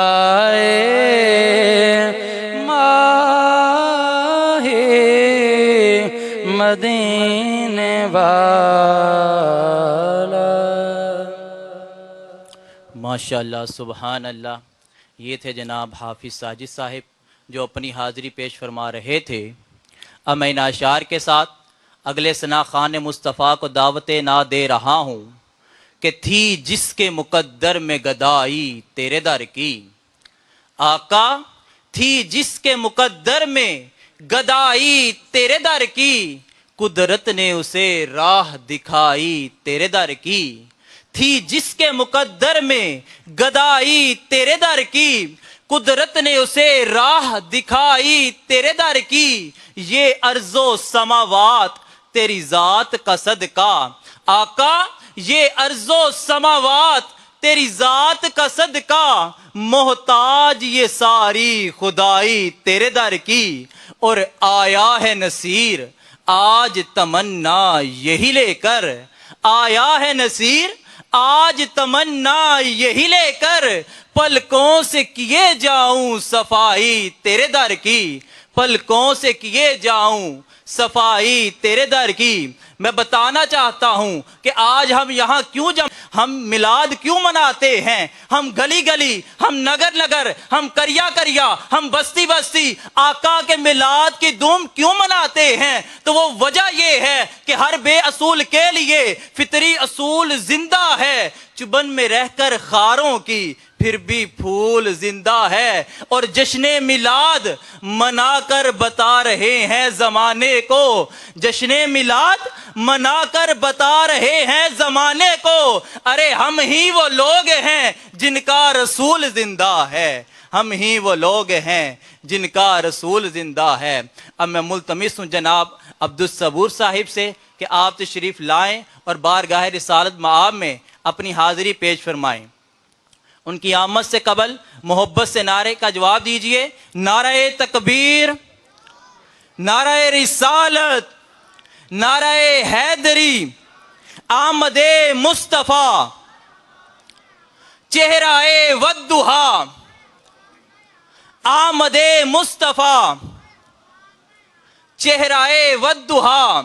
ماہ مدینے والا۔ ماشاءاللہ، سبحان اللہ۔ یہ تھے جناب حافظ ساجد صاحب جو اپنی حاضری پیش فرما رہے تھے۔ اب میں ان اشعار کے ساتھ اگلے ثنا خان مصطفیٰ کو دعوت نہ دے رہا ہوں کہ تھی جس کے مقدر میں گدائی تیرے در کی۔ آقا تھی جس کے مقدر میں گدائی تیرے در کی، قدرت نے اسے راہ دکھائی تیرے در کی۔ تھی جس کے مقدر میں گدائی تیرے در کی، قدرت نے اسے راہ دکھائی تیرے در کی۔ یہ ارض و سماوات تیری ذات کا صدقہ، آقا یہ ارض و سماوات تیری ذات کا صدقہ، محتاج یہ ساری خدائی تیرے در کی۔ اور آیا ہے نصیر آج تمنا یہی لے کر، آیا ہے نصیر آج تمنا یہی لے کر، پلکوں سے کیے جاؤں صفائی تیرے در کی، پلکوں سے کیے جاؤں صفائی تیرے در کی۔ میں بتانا چاہتا ہوں کہ آج ہم یہاں کیوں ہم میلاد کیوں مناتے ہیں، ہم گلی گلی، ہم نگر نگر، ہم کریا کریا، ہم بستی بستی آقا کے میلاد کی دھوم کیوں مناتے ہیں؟ تو وہ وجہ یہ ہے کہ ہر بے اصول کے لیے فطری اصول زندہ ہے، چبن میں رہ کر خاروں کی پھر بھی پھول زندہ ہے۔ اور جشن میلاد منا کر بتا رہے ہیں زمانے کو، جشن میلاد منا کر بتا رہے ہیں زمانے کو، ارے ہم ہی وہ لوگ ہیں جن کا رسول زندہ ہے، ہم ہی وہ لوگ ہیں جن کا رسول زندہ ہے۔ اب میں ملتمس ہوں جناب عبدالصبور صاحب سے کہ آپ تشریف لائیں اور بارگاہ رسالت مآب میں اپنی حاضری پیش فرمائیں۔ ان کی آمد سے قبل محبت سے نعرے کا جواب دیجئے۔ نعرہ تکبیر، نعرہ رسالت، نعرہ حیدری، آمد مصطفیٰ، چہرہ والضحیٰ، آمد مصطفیٰ، چہرہ والضحیٰ۔